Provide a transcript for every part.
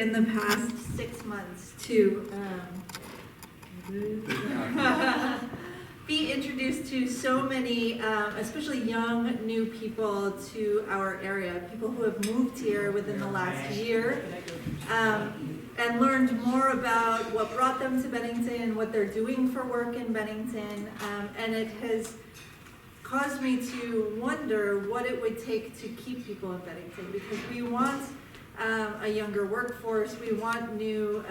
in the past 6 months to be introduced to so many, especially young, new people to our area, people who have moved here within the last year, and learned more about what brought them to Bennington, what they're doing for work in Bennington, and it has caused me to wonder what it would take to keep people in Bennington, because we want a younger workforce, we want new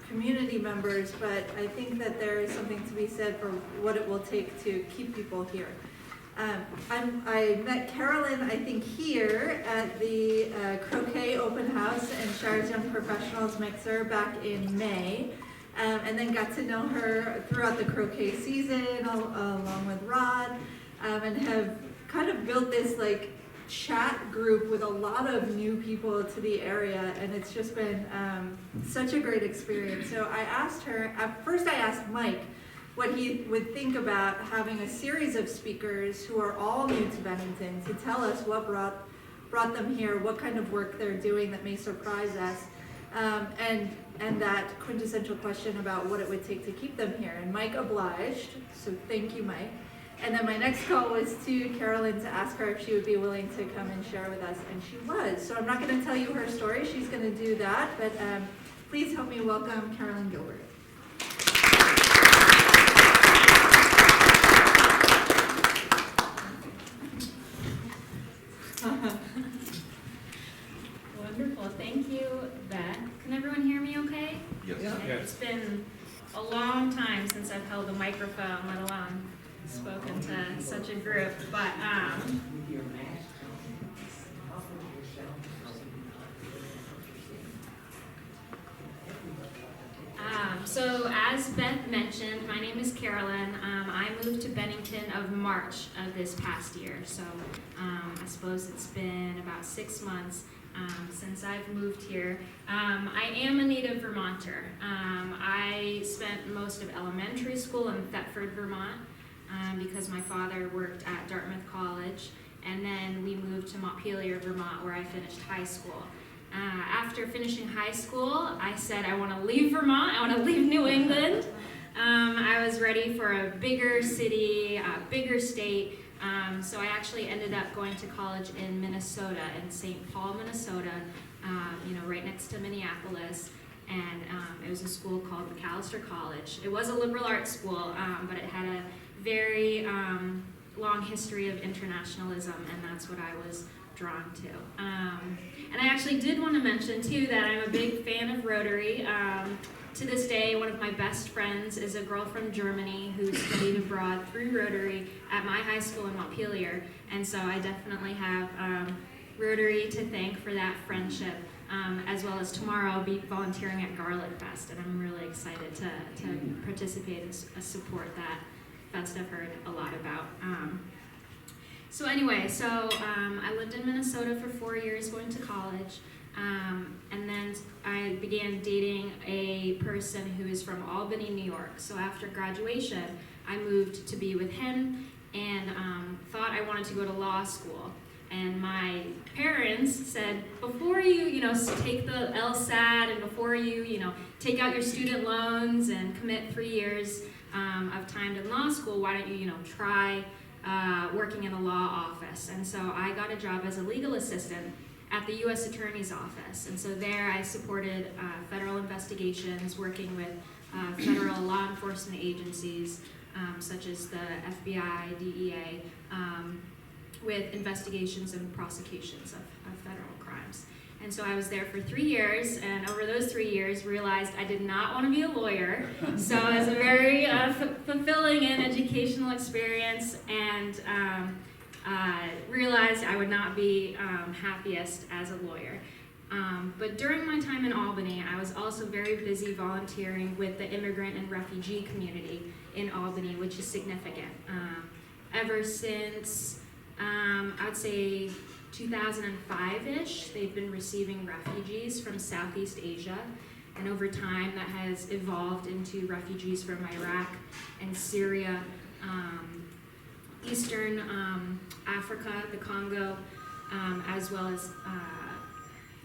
community members, but I think that there is something to be said for what it will take to keep people here. I met Carolyn, I think, here at the Croquet Open House and Shire's Young Professionals Mixer back in May, and then got to know her throughout the croquet season along with Rod, and have kind of built this like chat group with a lot of new people to the area, and it's just been such a great experience. So I asked her, at first I asked Mike what he would think about having a series of speakers who are all new to Bennington to tell us what brought them here, what kind of work they're doing that may surprise us, and that quintessential question about what it would take to keep them here. And Mike obliged, so thank you, Mike. And then my next call was to Carolyn to ask her if she would be willing to come and share with us, and she was. So I'm not going to tell you her story, she's going to do that, but please help me welcome Carolyn Gilbert. Wonderful, thank you, Beth. Can everyone hear me okay? Yes. Okay. Yes. It's been a long time since I've held a microphone, let alone spoken to such a group, but so as Beth mentioned, my name is Carolyn. I moved to Bennington of March of this past year, so I suppose it's been about 6 months since I've moved here. I am a native Vermonter. I spent most of elementary school in Thetford, Vermont, because my father worked at Dartmouth College, and then we moved to Montpelier, Vermont, where I finished high school. After finishing high school, I said I want to leave Vermont, I want to leave New England. I was ready for a bigger city, a bigger state, so I actually ended up going to college in Minnesota, in St. Paul, Minnesota, right next to Minneapolis. And it was a school called McAllister College. It was a liberal arts school, but it had a very long history of internationalism, and that's what I was drawn to. And I actually did want to mention, too, that I'm a big fan of Rotary. To this day, one of my best friends is a girl from Germany who studied abroad through Rotary at my high school in Montpelier, and so I definitely have Rotary to thank for that friendship. As well as tomorrow I'll be volunteering at Garlic Fest, and I'm really excited to participate and support that fest I've heard a lot about. So anyway, I lived in Minnesota for 4 years going to college, and then I began dating a person who is from Albany, New York. So after graduation, I moved to be with him and thought I wanted to go to law school. And my parents said, before you, take the LSAT, and before you, take out your student loans and commit 3 years of time to law school, why don't you, try working in a law office? And so I got a job as a legal assistant at the U.S. Attorney's Office. And so there I supported federal investigations, working with federal law enforcement agencies, such as the FBI, DEA, with investigations and prosecutions of federal crimes. And so I was there for 3 years, and over those 3 years realized I did not want to be a lawyer. So it was a very fulfilling and educational experience, and realized I would not be happiest as a lawyer. But during my time in Albany, I was also very busy volunteering with the immigrant and refugee community in Albany, which is significant. Ever since I would say 2005-ish, they've been receiving refugees from Southeast Asia, and over time that has evolved into refugees from Iraq and Syria, Eastern Africa, the Congo, as well as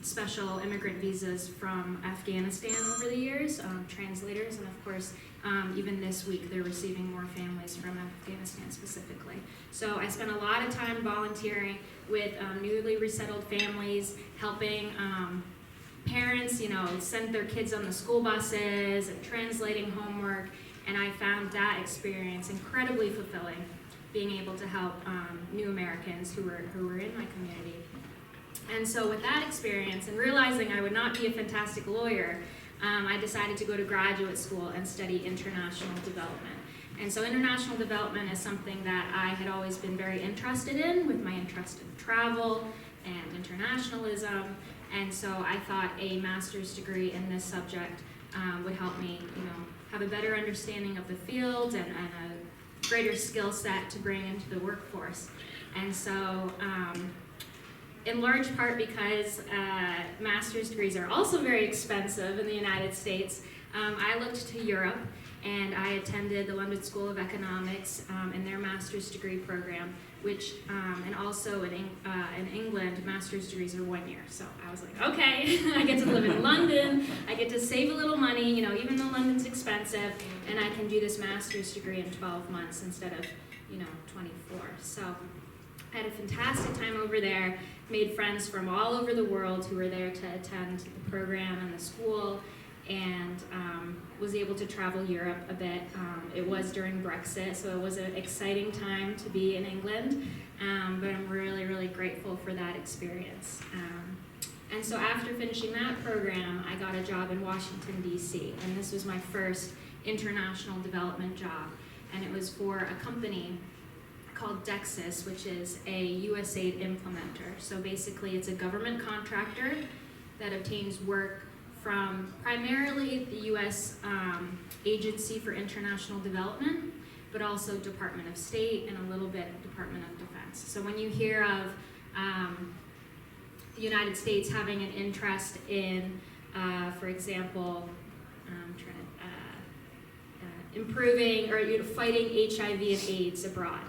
special immigrant visas from Afghanistan over the years, translators, and of course, even this week they're receiving more families from Afghanistan specifically. So I spent a lot of time volunteering with newly resettled families, helping parents, send their kids on the school buses and translating homework, and I found that experience incredibly fulfilling, being able to help new Americans who were in my community. And so with that experience and realizing I would not be a fantastic lawyer, I decided to go to graduate school and study international development. And so international development is something that I had always been very interested in, with my interest in travel and internationalism. And so I thought a master's degree in this subject would help me, have a better understanding of the field and a greater skill set to bring into the workforce. And so, in large part because master's degrees are also very expensive in the United States, I looked to Europe, and I attended the London School of Economics in their master's degree program, which, and also in England, master's degrees are 1 year. So I was like, okay, I get to live in London, I get to save a little money, even though London's expensive, and I can do this master's degree in 12 months instead of, 24. So I had a fantastic time over there, made friends from all over the world who were there to attend the program and the school, and was able to travel Europe a bit. It was during Brexit, so it was an exciting time to be in England, but I'm really, really grateful for that experience. And so after finishing that program, I got a job in Washington, D.C., and this was my first international development job, and it was for a company called Dexis, which is a USAID implementer. So basically it's a government contractor that obtains work from primarily the U.S. Agency for International Development, but also Department of State and a little bit Department of Defense. So when you hear of the United States having an interest in, for example, improving or fighting HIV and AIDS abroad,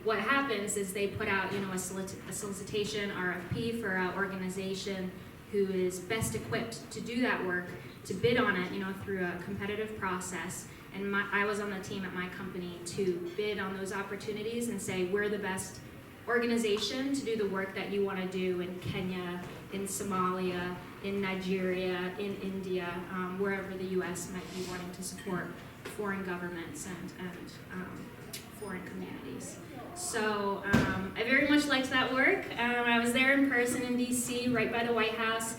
what happens is they put out, a solicitation RFP for an organization who is best equipped to do that work, to bid on it, through a competitive process. And I was on the team at my company to bid on those opportunities and say, we're the best organization to do the work that you want to do in Kenya, in Somalia, in Nigeria, in India, wherever the U.S. might be wanting to support foreign governments and foreign communities. So I very much liked that work. I was there in person in D.C., right by the White House,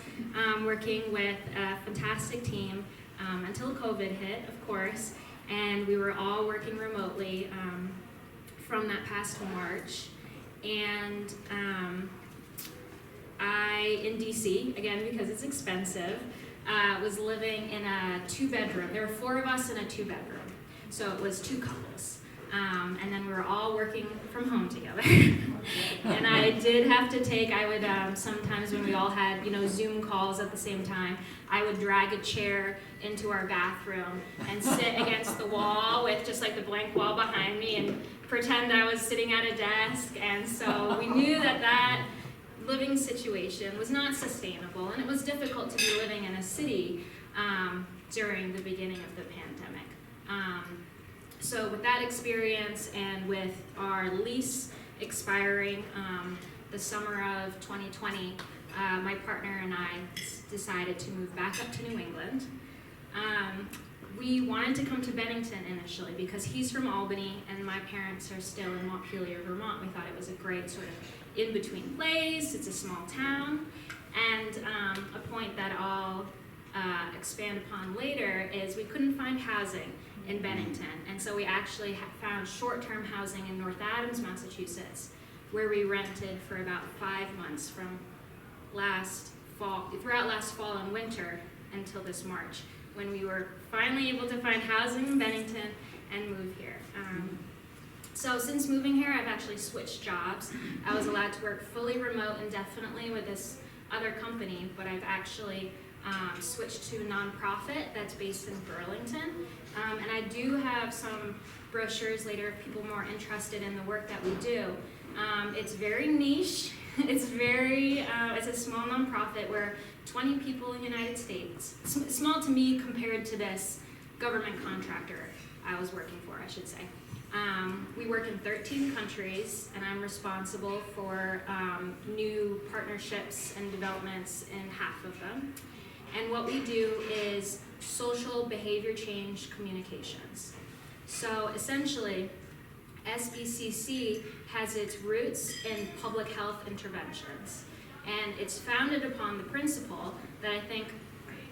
working with a fantastic team until COVID hit, of course, and we were all working remotely from that past March. And I, in D.C., again, because it's expensive, was living in a 2-bedroom. There were 4 of us in a 2-bedroom, so it was 2 couples. And then we were all working from home together. And I did have to take, I would sometimes when we all had, Zoom calls at the same time, I would drag a chair into our bathroom and sit against the wall with just like the blank wall behind me and pretend I was sitting at a desk. And so we knew that living situation was not sustainable, and it was difficult to be living in a city during the beginning of the pandemic. So with that experience and with our lease expiring the summer of 2020, my partner and I decided to move back up to New England. We wanted to come to Bennington initially because he's from Albany and my parents are still in Montpelier, Vermont. We thought it was a great sort of in-between place. It's a small town. And a point that I'll expand upon later is we couldn't find housing in Bennington, and so we actually found short-term housing in North Adams, Massachusetts, where we rented for about 5 months from throughout last fall and winter until this March, when we were finally able to find housing in Bennington and move here. So since moving here, I've actually switched jobs. I was allowed to work fully remote indefinitely with this other company, but I've actually switched to a nonprofit that's based in Burlington. And I do have some brochures later if people are more interested in the work that we do. It's very niche. It's a small nonprofit. We're 20 people in the United States. Small to me compared to this government contractor I was working for, I should say. We work in 13 countries, and I'm responsible for new partnerships and developments in half of them. And what we do is social behavior change communications. So essentially, SBCC has its roots in public health interventions. And it's founded upon the principle that I think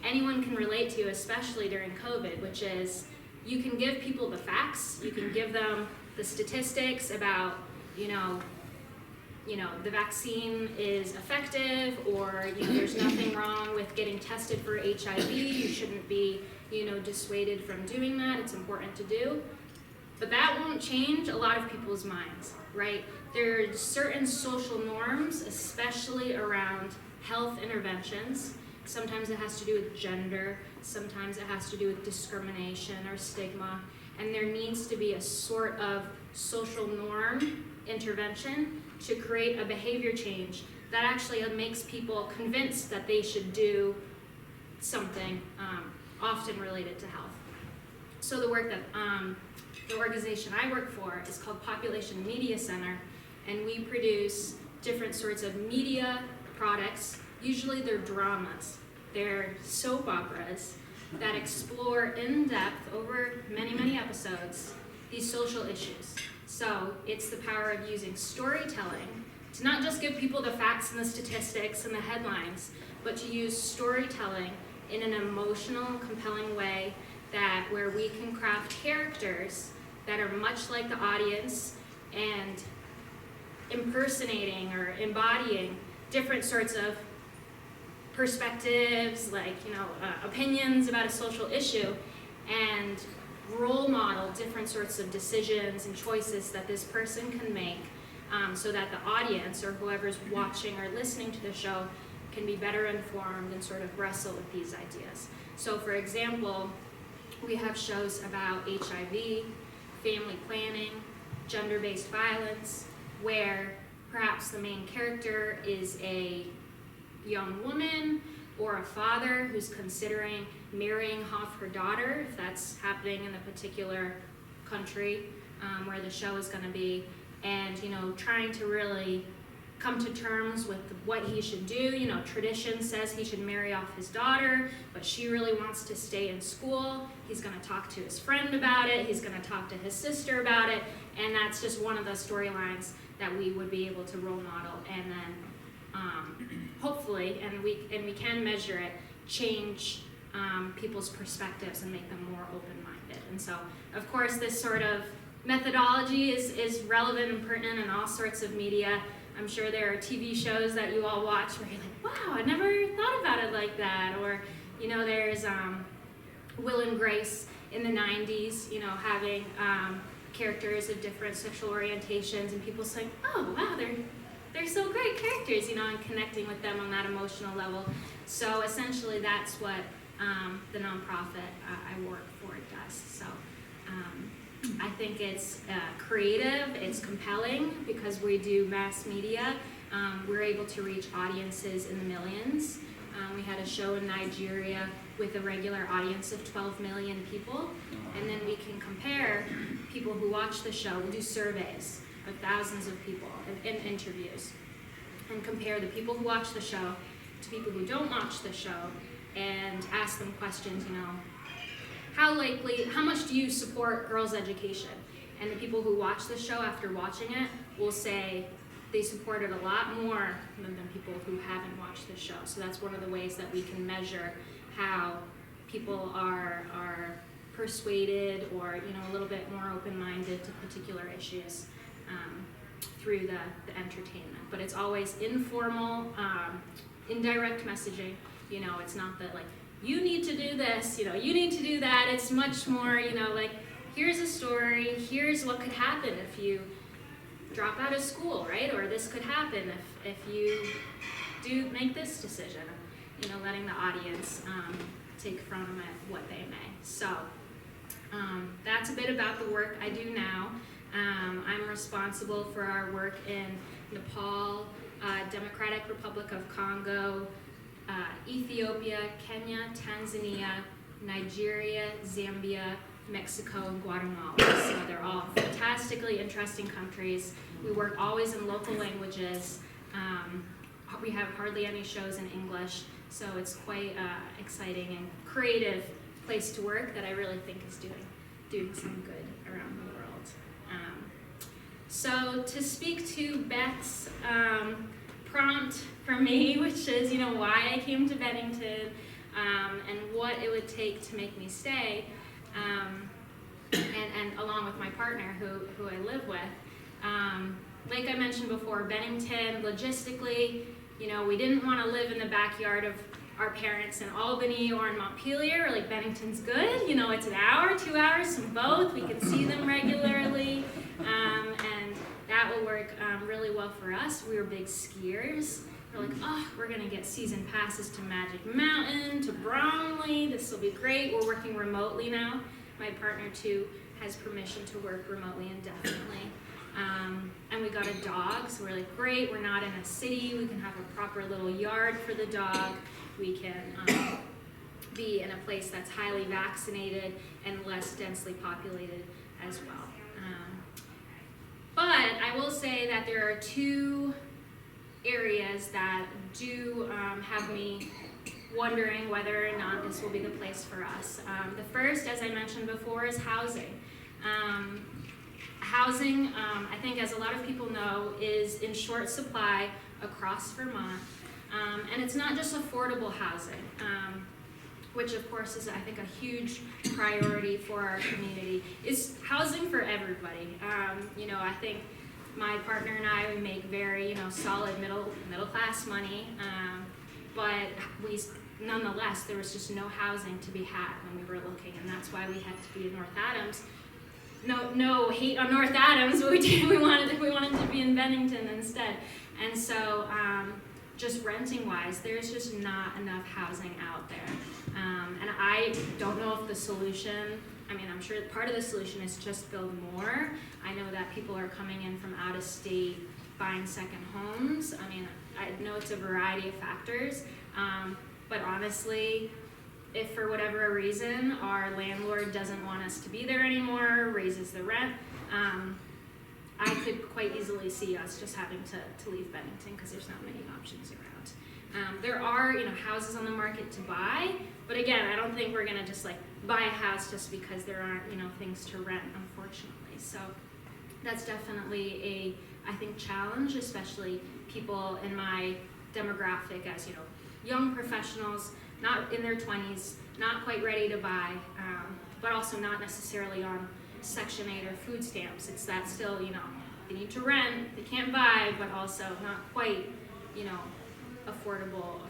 anyone can relate to, especially during COVID, which is you can give people the facts, you can give them the statistics about, the vaccine is effective, or there's nothing wrong with getting tested for HIV. You shouldn't be, dissuaded from doing that. It's important to do. But that won't change a lot of people's minds, right? There are certain social norms, especially around health interventions. Sometimes it has to do with gender, sometimes it has to do with discrimination or stigma, and there needs to be a sort of social norm intervention to create a behavior change that actually makes people convinced that they should do something often related to health. So the work that the organization I work for is called Population Media Center, and we produce different sorts of media products. Usually they're dramas. They're soap operas that explore in depth over many, many episodes these social issues. So it's the power of using storytelling to not just give people the facts and the statistics and the headlines, but to use storytelling in an emotional, compelling way where we can craft characters that are much like the audience and impersonating or embodying different sorts of perspectives, like opinions about a social issue, and role model different sorts of decisions and choices that this person can make, so that the audience or whoever's watching or listening to the show can be better informed and sort of wrestle with these ideas. So for example, we have shows about HIV, family planning, gender-based violence, where perhaps the main character is a young woman or a father who's considering marrying off her daughter, if that's happening in the particular country where the show is going to be, and trying to really come to terms with what he should do. Tradition says he should marry off his daughter, but she really wants to stay in school. He's going to talk to his friend about it. He's going to talk to his sister about it, and that's just one of the storylines that we would be able to role model, and then hopefully, and we can measure it, change people's perspectives and make them more open-minded. And so, of course, this sort of methodology is relevant and pertinent in all sorts of media. I'm sure there are TV shows that you all watch where you're like, wow, I never thought about it like that. Or, there's Will and Grace in the 90s, having characters of different sexual orientations, and people saying, oh, wow, they're so great characters, and connecting with them on that emotional level. So essentially that's what the nonprofit I work for does. So I think it's creative, it's compelling, because we do mass media. We're able to reach audiences in the millions. We had a show in Nigeria with a regular audience of 12 million people, and then we can compare people who watch the show. We'll do surveys of thousands of people in interviews, and compare the people who watch the show to people who don't watch the show, and ask them questions, how much do you support girls' education? And the people who watch the show after watching it will say they support it a lot more than people who haven't watched the show. So that's one of the ways that we can measure how people are persuaded or a little bit more open-minded to particular issues through the entertainment. But it's always informal, indirect messaging. It's not that you need to do this, you need to do that. It's much more, here's a story, here's what could happen if you drop out of school, right? Or this could happen if you do make this decision. letting the audience take from it what they may. So that's a bit about the work I do now. I'm responsible for our work in Nepal, Democratic Republic of Congo, Ethiopia, Kenya, Tanzania, Nigeria, Zambia, Mexico, and Guatemala. So they're all fantastically interesting countries. We work always in local languages. We have hardly any shows in English, so it's quite exciting and creative place to work that I really think is doing some good around the world. So to speak to Beth's prompt for me, which is why I came to Bennington and what it would take to make me stay, and along with my partner who I live with. Like I mentioned before, Bennington, logistically, we didn't want to live in the backyard of our parents in Albany or in Montpelier. Like, Bennington's good, it's an hour, 2 hours from both. We can see them regularly, and that will work really well for us. We were big skiers. We're like, we're gonna get season passes to Magic Mountain, to Bromley. This will be great. We're working remotely now. My partner too has permission to work remotely indefinitely. And we got a dog, so we're like, great, we're not in a city, we can have a proper little yard for the dog, we can be in a place that's highly vaccinated and less densely populated as well. But I will say that there are two areas that do have me wondering whether or not this will be the place for us. The first, as I mentioned before, is housing. Housing, I think, as a lot of people know, is in short supply across Vermont. And it's not just affordable housing, which of course is, I think, a huge priority for our community. It's housing for everybody. I think my partner and I, we make very, solid middle class money, but nonetheless, there was just no housing to be had when we were looking, and that's why we had to be in North Adams. No hate on North Adams, but we wanted to be in Bennington instead. And so, just renting wise, there's just not enough housing out there. And I don't know if the solution, I'm sure part of the solution is just build more. I know that people are coming in from out of state buying second homes. I know it's a variety of factors, but honestly, if for whatever reason our landlord doesn't want us to be there anymore, raises the rent, I could quite easily see us just having to leave Bennington because there's not many options around. There are houses on the market to buy, but again, I don't think we're gonna just buy a house just because there aren't things to rent, unfortunately. So that's definitely I think challenge, especially people in my demographic as young professionals, not in their 20s, not quite ready to buy, but also not necessarily on Section 8 or food stamps. It's that still, they need to rent, they can't buy, but also not quite, affordable,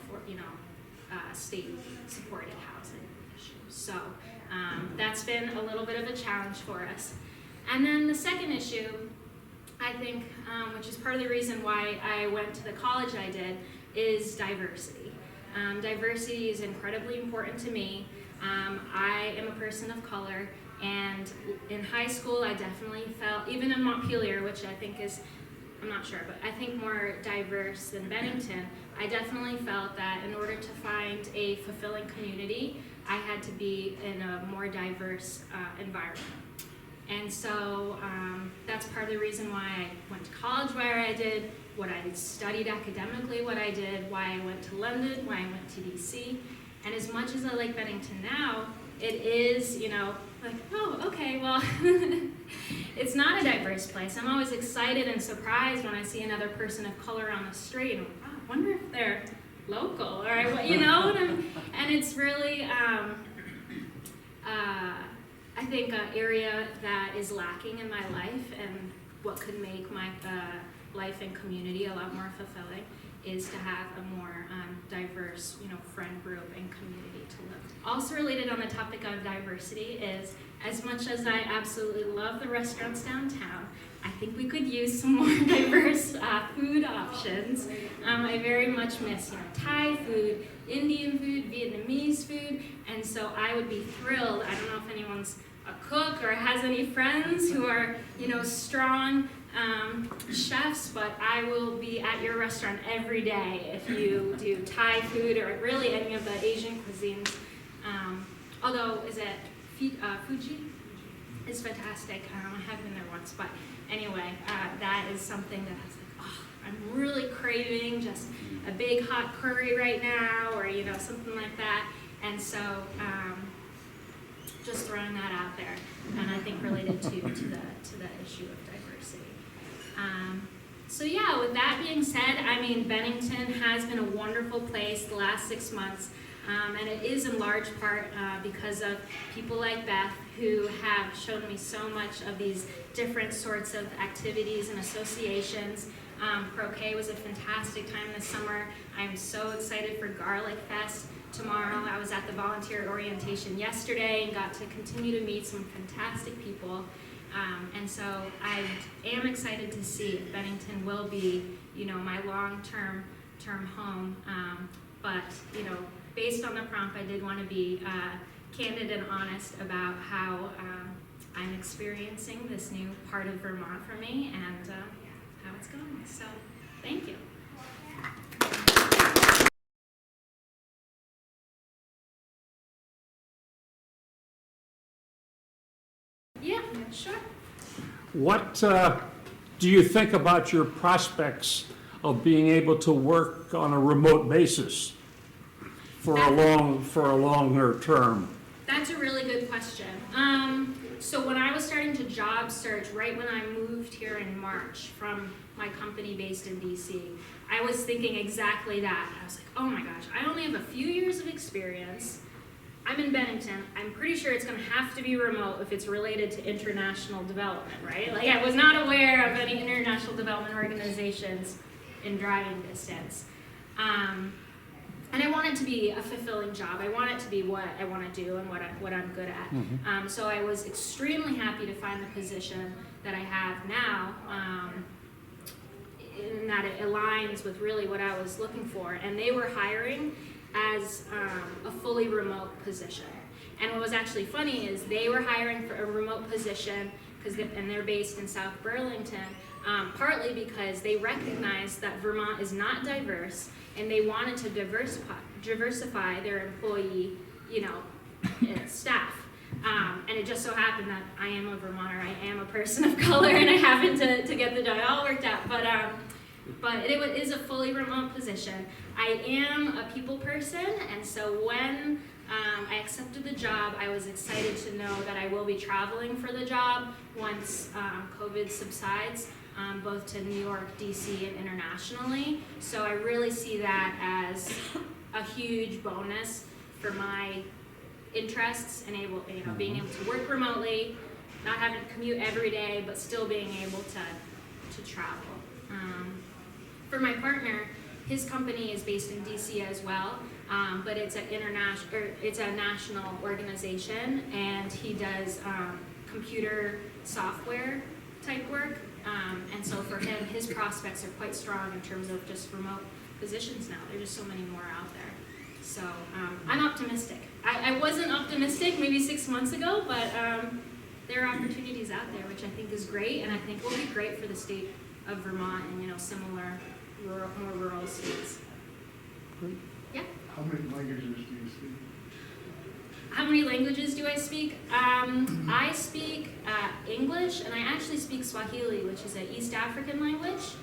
state-supported housing issues. So that's been a little bit of a challenge for us. And then the second issue, I think, which is part of the reason why I went to the college I did, is diversity. Diversity is incredibly important to me. I am a person of color, and in high school I definitely felt, even in Montpelier, which I think is, I'm not sure, but I think more diverse than Bennington, I definitely felt that in order to find a fulfilling community, I had to be in a more diverse environment. And so that's part of the reason why I went to college where I did, what I studied academically, what I did, why I went to London, why I went to DC. And as much as I like Bennington now, it is, oh, okay, well, it's not a diverse place. I'm always excited and surprised when I see another person of color on the street. And I'm like, I wonder if they're local, or and it's really, I think, an area that is lacking in my life and what could make my life and community a lot more fulfilling is to have a more diverse, friend group and community to live. Also related on the topic of diversity is, as much as I absolutely love the restaurants downtown, I think we could use some more diverse food options. I very much miss, Thai food, Indian food, Vietnamese food, and so I would be thrilled. I don't know if anyone's a cook or has any friends who are, strong chefs, but I will be at your restaurant every day if you do Thai food or really any of the Asian cuisines. Although, is it Fuji? It's fantastic. I have been there once, but anyway, that is something that I was like, oh, I'm really craving just a big hot curry right now, or something like that. And so, just throwing that out there, and I think related to the issue of diversity. So yeah, with that being said, Bennington has been a wonderful place the last 6 months. And it is in large part because of people like Beth who have shown me so much of these different sorts of activities and associations. Croquet was a fantastic time this summer. I'm so excited for Garlic Fest tomorrow. I was at the volunteer orientation yesterday and got to continue to meet some fantastic people. And so I am excited to see if Bennington will be, my long-term home. But, based on the prompt, I did want to be candid and honest about how I'm experiencing this new part of Vermont for me and how it's going. So, thank you. Yeah, sure. What do you think about your prospects of being able to work on a remote basis for a longer term? That's a really good question. So when I was starting to job search, right when I moved here in March from my company based in DC, I was thinking exactly that. I was like, oh my gosh, I only have a few years of experience. I'm in Bennington. I'm pretty sure it's going to have to be remote if it's related to international development, right? Like, I was not aware of any international development organizations in driving distance. And I want it to be a fulfilling job. I want it to be what I want to do and what I'm good at. Mm-hmm. So I was extremely happy to find the position that I have now, in that it aligns with really what I was looking for. And they were hiring as a fully remote position. And what was actually funny is they were hiring for a remote position and they're based in South Burlington, partly because they recognized that Vermont is not diverse and they wanted to diversify their employee, staff. And it just so happened that I am a Vermonter, I am a person of color, and I happened to get the job all worked out. But it is a fully remote position. I am a people person, and so when I accepted the job, I was excited to know that I will be traveling for the job once COVID subsides, both to New York, DC, and internationally. So I really see that as a huge bonus for my interests and being able to work remotely, not having to commute every day, but still being able to travel. For my partner, his company is based in DC as well, but it's a national organization, and he does computer software type work. And so for him, his prospects are quite strong in terms of just remote positions now. There's just so many more out there. So I'm optimistic. I wasn't optimistic maybe 6 months ago, but there are opportunities out there, which I think is great, and I think will be great for the state of Vermont and similar more rural states. Yeah. How many languages do you speak? How many languages do I speak? I speak English, and I actually speak Swahili, which is an East African language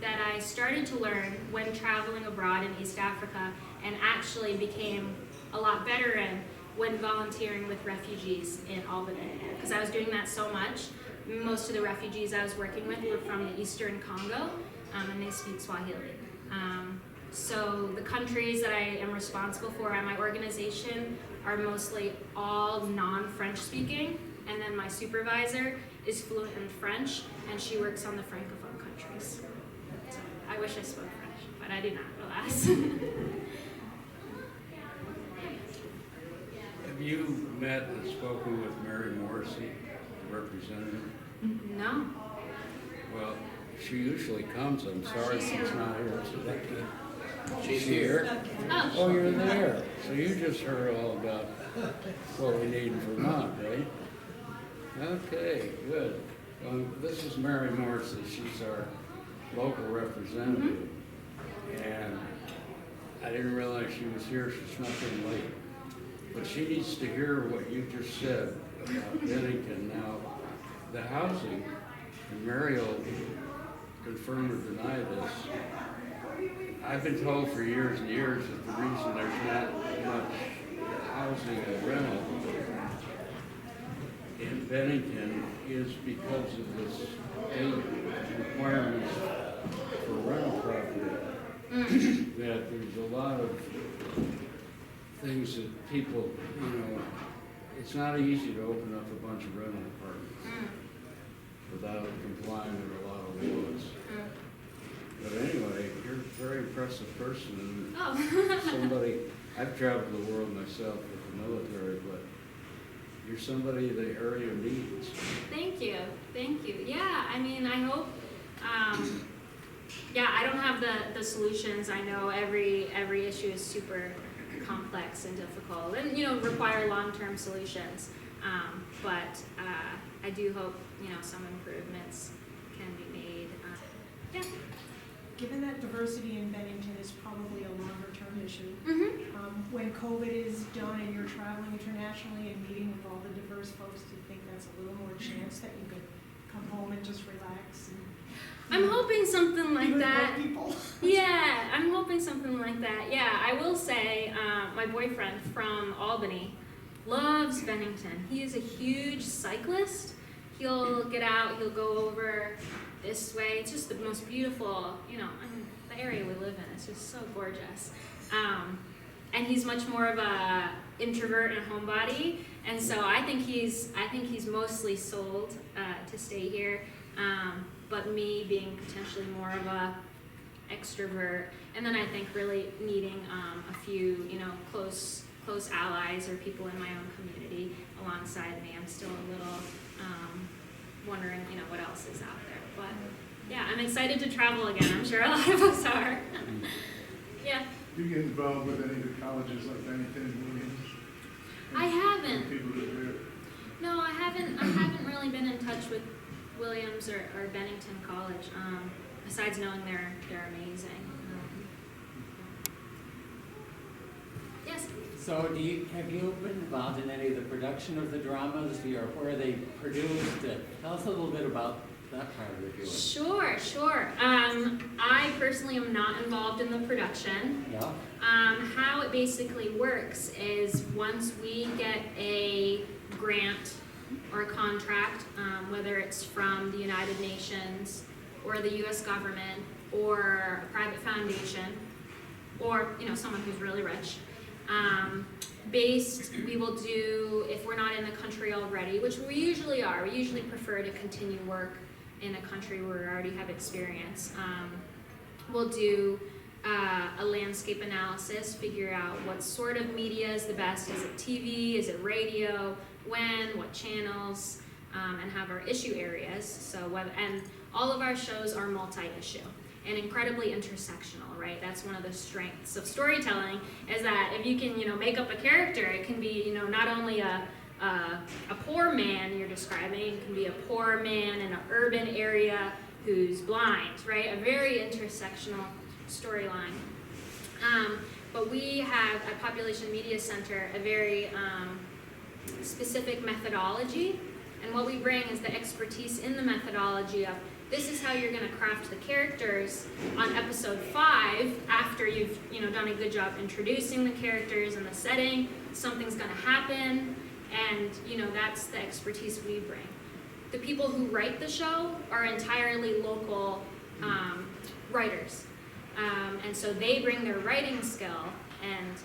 that I started to learn when traveling abroad in East Africa, and actually became a lot better in when volunteering with refugees in Albany, because I was doing that so much. Most of the refugees I was working with were from the Eastern Congo, and they speak Swahili. So the countries that I am responsible for at my organization are mostly all non-French speaking, and then my supervisor is fluent in French, and she works on the Francophone countries. So I wish I spoke French. but I do not relax. Have you met and spoken with Mary Morrissey, the representative? No. Well, she usually comes. I'm sorry she's not here today. She's here. Oh, Oh, you're there. So you just heard all about what we need in Vermont, right? Okay, good. This is Mary Morrissey. She's our local representative. And I didn't realize she was here. She snuck in late. But she needs to hear what you just said about Bennington. Now, the housing, and Mary will confirm or deny this. I've been told for years and years that the reason there's not much housing and rental in Bennington is because of the state requirements for rental property. That there's a lot of things that people, it's not easy to open up a bunch of rental apartments without complying with a lot of laws. But anyway, you're a very impressive person, Oh. and somebody, I've traveled the world myself with the military, but you're somebody the area needs. Thank you. Thank you. Yeah, I mean, I hope, I don't have the solutions. I know every issue is super complex and difficult and, require long-term solutions. But I do hope, some improvements can be made. Yeah. Given that diversity in Bennington is probably a longer-term issue, Mm-hmm. when COVID is done and you're traveling internationally and meeting with all the diverse folks, do you think that's a little more chance that you could come home and just relax? And, I'm hoping something like be with that. white people? Yeah, I'm hoping something like that. Yeah, I will say my boyfriend from Albany loves Bennington. He is a huge cyclist. He'll get out, he'll go over this way. It's just the most beautiful, the area we live in. It's just so gorgeous. And he's much more of a introvert and homebody, and so I think he's mostly sold to stay here. But me being potentially more of a extrovert, and then I think really needing a few, close allies or people in my own community alongside me. I'm still a little wondering, what else is out there. But yeah, I'm excited to travel again. I'm sure a lot of us are. Yeah. Do you get involved with any of the colleges like Bennington and Williams? I haven't. People that are there? No, I haven't really been in touch with Williams or Bennington College. Besides knowing they're amazing. Yes. So have you been involved in any of the production of the dramas, or where they produced? Tell us a little bit about that part of it, if you would. Sure. I personally am not involved in the production. Yeah? How it basically works is once we get a grant or a contract, whether it's from the United Nations or the U.S. government or a private foundation or someone who's really rich, we will do, if we're not in the country already, which we usually are, we usually prefer to continue work in a country where we already have experience. We'll do a landscape analysis, figure out what sort of media is the best. Is it TV? Is it radio? When? What channels? And have our issue areas. And all of our shows are multi-issue and incredibly intersectional, right? That's one of the strengths of storytelling, is that if you can, make up a character, it can be, not only a poor man you're describing, it can be a poor man in an urban area who's blind, right? A very intersectional storyline. But we have at Population Media Center a very specific methodology, and what we bring is the expertise in the methodology of this is how you're going to craft the characters on episode 5 after you've done a good job introducing the characters and the setting. Something's going to happen, and that's the expertise we bring. The people who write the show are entirely local writers, and so they bring their writing skill and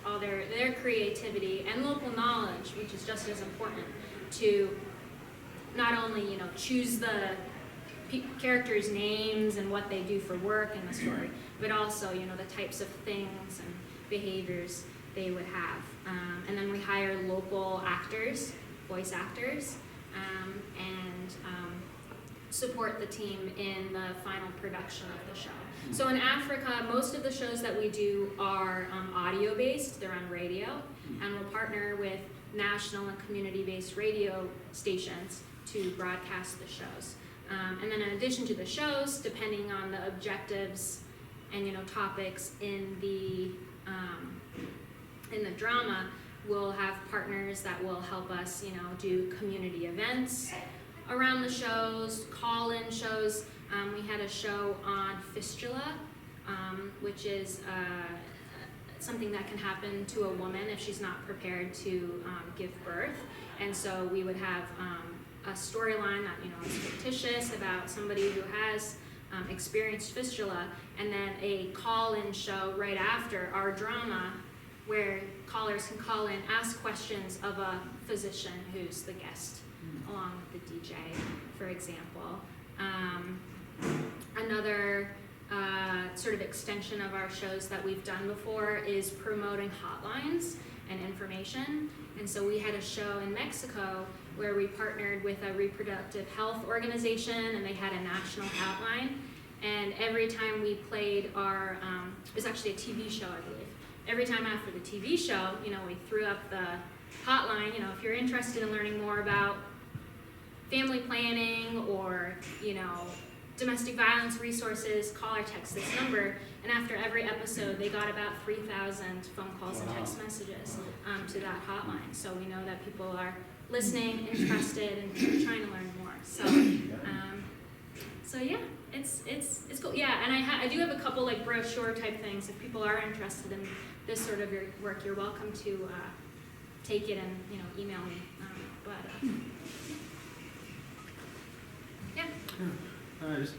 all their creativity and local knowledge, which is just as important, to not only choose the characters' names and what they do for work in the story, but also, you know, the types of things and behaviors they would have. And then we hire local actors, voice actors, and support the team in the final production of the show. So in Africa, most of the shows that we do are audio-based, they're on radio, and we'll partner with national and community-based radio stations to broadcast the shows. And then in addition to the shows, depending on the objectives and, you know, topics in the drama, we'll have partners that will help us, you know, do community events around the shows, call-in shows. We had a show on fistula, which is something that can happen to a woman if she's not prepared to give birth. And so we would have a storyline that, you know, is fictitious about somebody who has experienced fistula, and then a call-in show right after our drama where callers can call in, ask questions of a physician who's the guest, along with the DJ, for example. Another sort of extension of our shows that we've done before is promoting hotlines and information. And so we had a show in Mexico where we partnered with a reproductive health organization, and they had a national hotline. And every time we played our, it was actually a TV show, I believe. Every time after the TV show, you know, we threw up the hotline. You know, if you're interested in learning more about family planning or, you know, domestic violence resources, call or text this number. And after every episode, they got about 3,000 phone calls and text messages to that hotline. So we know that people are listening, interested, and trying to learn more. So yeah, it's cool. Yeah, and I do have a couple like brochure type things. If people are interested in this sort of your work, you're welcome to take it and, you know, email me. Yeah. Just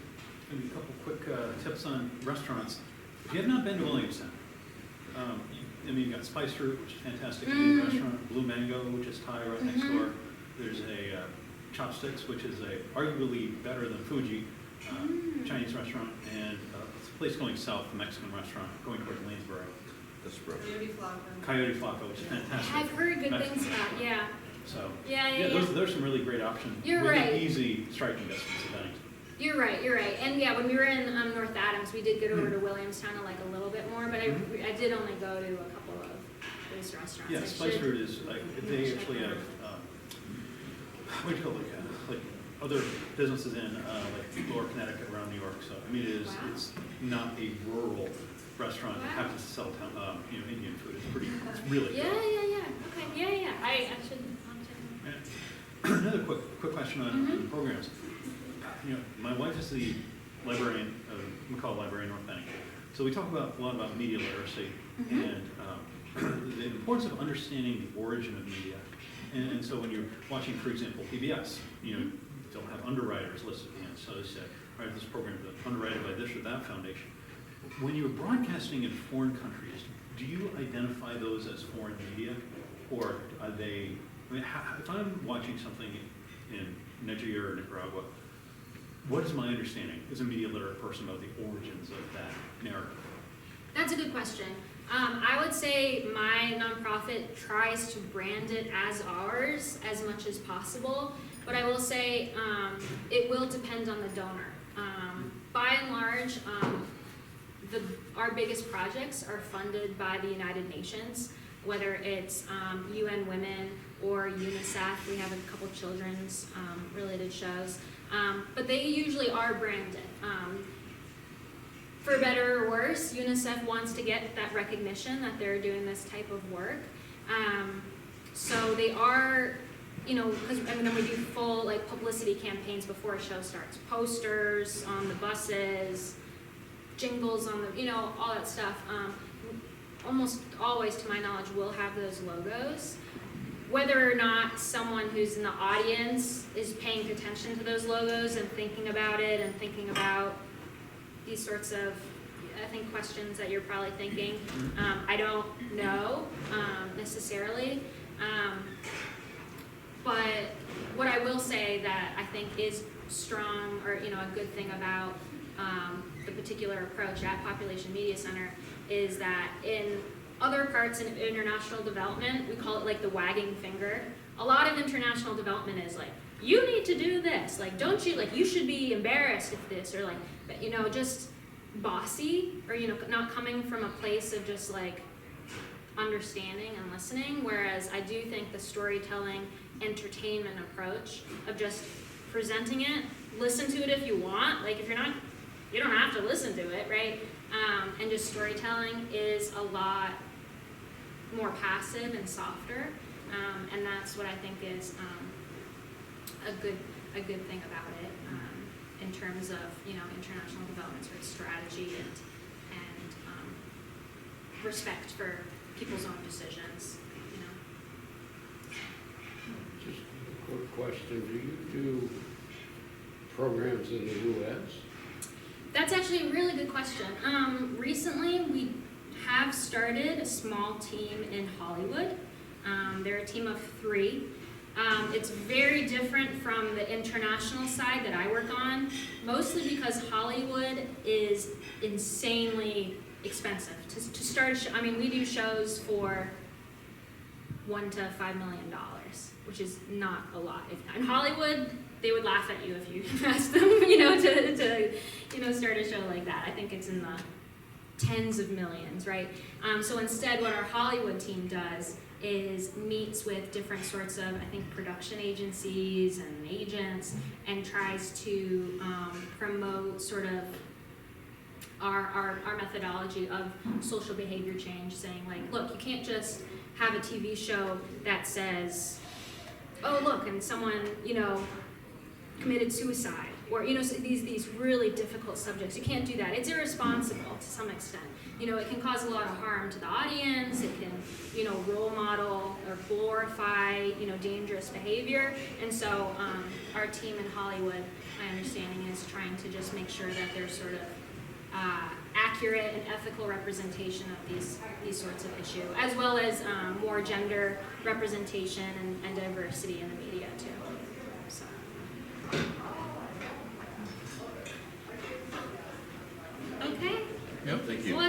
maybe a couple quick tips on restaurants. If you have not been to Williamstown, I mean, you got Spice Fruit, which is a fantastic Indian restaurant, Blue Mango, which is Thai right next door. There's a Chopsticks, which is arguably better than Fuji Chinese restaurant, and it's a place going south, a Mexican restaurant going towards Lanesboro. Coyote Flaco, which is fantastic. I've heard good things about, yeah. So Yeah. there's some really great options. You're within right. Easy striking distance of Bennington. You're right. And yeah, when we were in North Adams, we did get over to Williamstown like a little bit more, but I did only go to a couple of those restaurants. Yeah, Spice Fruit is like, they actually have what do you call it, like other businesses in like Lower Connecticut, around New York. So I mean, it's not a rural restaurant that happens to sell Indian food. It's really good. Yeah. Okay. Yeah. I actually want to. Yeah. Another quick question on programs. You know, my wife is the librarian of McCall Library in North Bennington. So we talk a lot about media literacy and the importance of understanding the origin of media. And so when you're watching, for example, PBS, you know, they'll have underwriters listed at the end. So they say, all right, this program is underwritten by this or that foundation. When you're broadcasting in foreign countries, do you identify those as foreign media? Or are they, I mean, if I'm watching something in Nigeria or Nicaragua, what is my understanding as a media literate person of the origins of that narrative? That's a good question. I would say my nonprofit tries to brand it as ours as much as possible, but I will say it will depend on the donor. By and large, our biggest projects are funded by the United Nations, whether it's UN Women or UNICEF. We have a couple children's related shows. But they usually are branded. For better or worse, UNICEF wants to get that recognition that they're doing this type of work. So they are, you know, because then we do full like publicity campaigns before a show starts. Posters on the buses, jingles on the, you know, all that stuff. Almost always, to my knowledge, will have those logos. Whether or not someone who's in the audience is paying attention to those logos and thinking about it and thinking about these sorts of, I think, questions that you're probably thinking, I don't know necessarily, but what I will say that I think is strong, or a good thing about the particular approach at Population Media Center is that in other parts of international development, we call it like the wagging finger. A lot of international development is like, you need to do this, like, don't you, like, you should be embarrassed if this, or like, just bossy, or not coming from a place of just like understanding and listening. Whereas I do think the storytelling, entertainment approach of just presenting it, listen to it if you want, like if you're not, you don't have to listen to it, right? And just storytelling is a lot more passive and softer, and that's what I think is a good thing about it, in terms of international development sort of strategy and respect for people's own decisions. Just a quick question, do you do programs in the U.S.? That's actually a really good question. Recently, we have started a small team in Hollywood. They're a team of 3. It's very different from the international side that I work on, mostly because Hollywood is insanely expensive. To start a show, I mean, we do shows for $1 to $5 million, which is not a lot. In Hollywood, they would laugh at you if you asked them, to start a show like that. I think it's in the tens of millions, right? So instead, what our Hollywood team does is meets with different sorts of, I think, production agencies and agents, and tries to promote sort of our methodology of social behavior change, saying like, look, you can't just have a TV show that says, oh look, and someone committed suicide, or so these really difficult subjects. You can't do that. It's irresponsible to some extent. It can cause a lot of harm to the audience. It can role model or glorify dangerous behavior. And so our team in Hollywood, my understanding is trying to just make sure that there's sort of accurate and ethical representation of these sorts of issues, as well as more gender representation and diversity in the media too. So. Okay. Yep, thank you. Well,